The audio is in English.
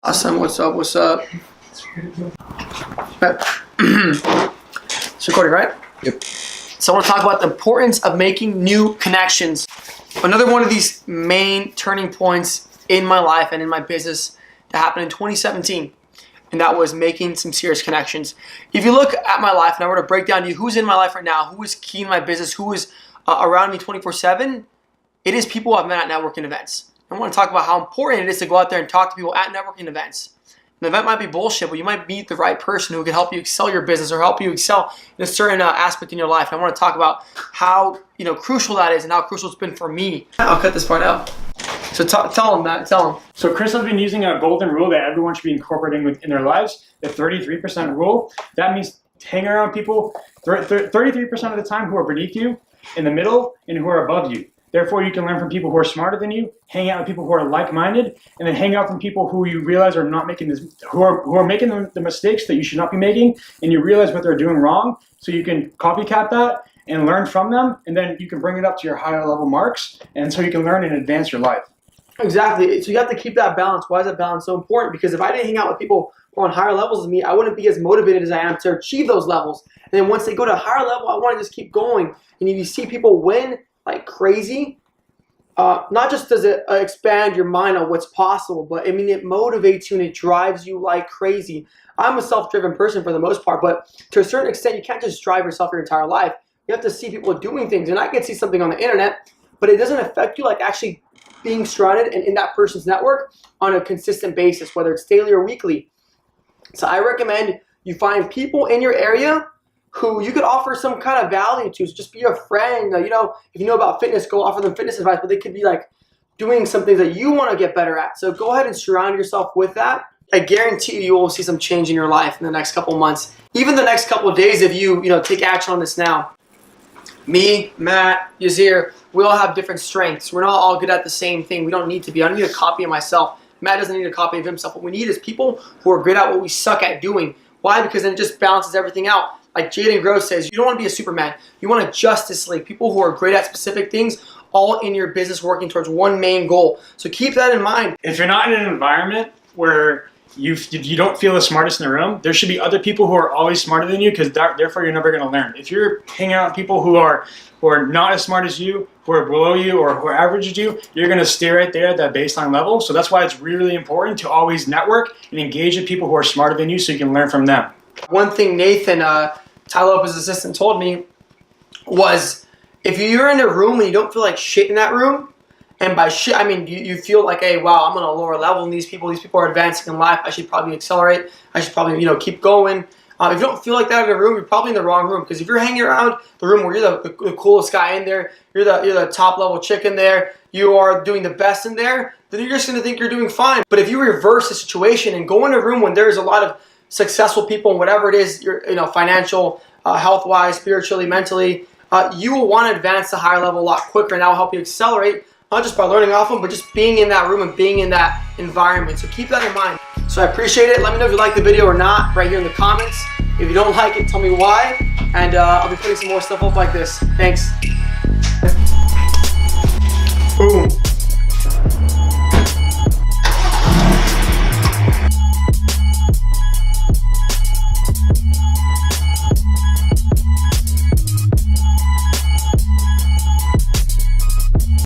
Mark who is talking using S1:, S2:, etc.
S1: Awesome. What's up? What's up? It's recording, right?
S2: Yep.
S1: So I want to talk about the importance of making new connections. Another one of these main turning points in my life and in my business that happened in 2017. And that was making some serious connections. If you look at my life and I were to break down to you who's in my life right now, who is key in my business, who is around me 24/7, it is people I've met at networking events. I want to talk about how important it is to go out there and talk to people at networking events. An event might be bullshit, but you might meet the right person who can help you excel your business or help you excel in a certain aspect in your life. And I want to talk about how crucial that is and how crucial it's been for me. I'll cut this part out. So tell them that. Tell them.
S3: So Chris has been using a golden rule that everyone should be incorporating in their lives, the 33% rule. That means hang around people 33% of the time who are beneath you, in the middle, and who are above you. Therefore, you can learn from people who are smarter than you, hang out with people who are like-minded, and then hang out from people who you realize are not making this, who are making the mistakes that you should not be making, and you realize what they're doing wrong, so you can copycat that and learn from them, and then you can bring it up to your higher level marks, and so you can learn and advance your life.
S1: Exactly. So you have to keep that balance. Why is that balance so important? Because if I didn't hang out with people who are on higher levels than me, I wouldn't be as motivated as I am to achieve those levels. And then once they go to a higher level, I want to just keep going. And if you see people win like crazy, not just does it expand your mind on what's possible, but I mean, it motivates you and it drives you like crazy. I'm a self-driven person for the most part, but to a certain extent, you can't just drive yourself your entire life. You have to see people doing things. And I can see something on the internet, but it doesn't affect you like actually being surrounded and in that person's network on a consistent basis, whether it's daily or weekly. So I recommend you find people in your area who you could offer some kind of value to. So just be a friend. If you know about fitness, go offer them fitness advice, but they could be like doing some things that you want to get better at. So go ahead and surround yourself with that. I guarantee you will see some change in your life in the next couple months, even the next couple of days if you take action on this now. Me, Matt, Yazir, we all have different strengths. We're not all good at the same thing. We don't need to be. I don't need a copy of myself. Matt doesn't need a copy of himself. What we need is people who are good at what we suck at doing. Why? Because then it just balances everything out. Like Jaden Gross says, you don't want to be a Superman. You want a Justice League. People who are great at specific things, all in your business working towards one main goal. So keep that in mind.
S3: If you're not in an environment where you don't feel the smartest in the room, there should be other people who are always smarter than you, because therefore you're never going to learn. If you're hanging out with people who are not as smart as you, who are below you, or who are average as you, you're going to stay right there at that baseline level. So that's why it's really important to always network and engage with people who are smarter than you so you can learn from them.
S1: One thing Nathan, Ty Lopez's assistant, told me was, if you're in a room and you don't feel like shit in that room, and by shit, I mean you feel like, hey, wow, I'm on a lower level than these people are advancing in life, I should probably accelerate, I should probably keep going. If you don't feel like that in a room, you're probably in the wrong room. Because if you're hanging around the room where you're the coolest guy in there, you're the top level chick in there, you are doing the best in there, then you're just going to think you're doing fine. But if you reverse the situation and go in a room when there's a lot of successful people and whatever it is, financial, health-wise, spiritually, mentally, you will want to advance to a higher level a lot quicker, and that will help you accelerate, not just by learning off them, but just being in that room and being in that environment. So keep that in mind. So I appreciate it. Let me know if you like the video or not right here in the comments. If you don't like it, tell me why, and I'll be putting some more stuff up like this. Thanks. Boom.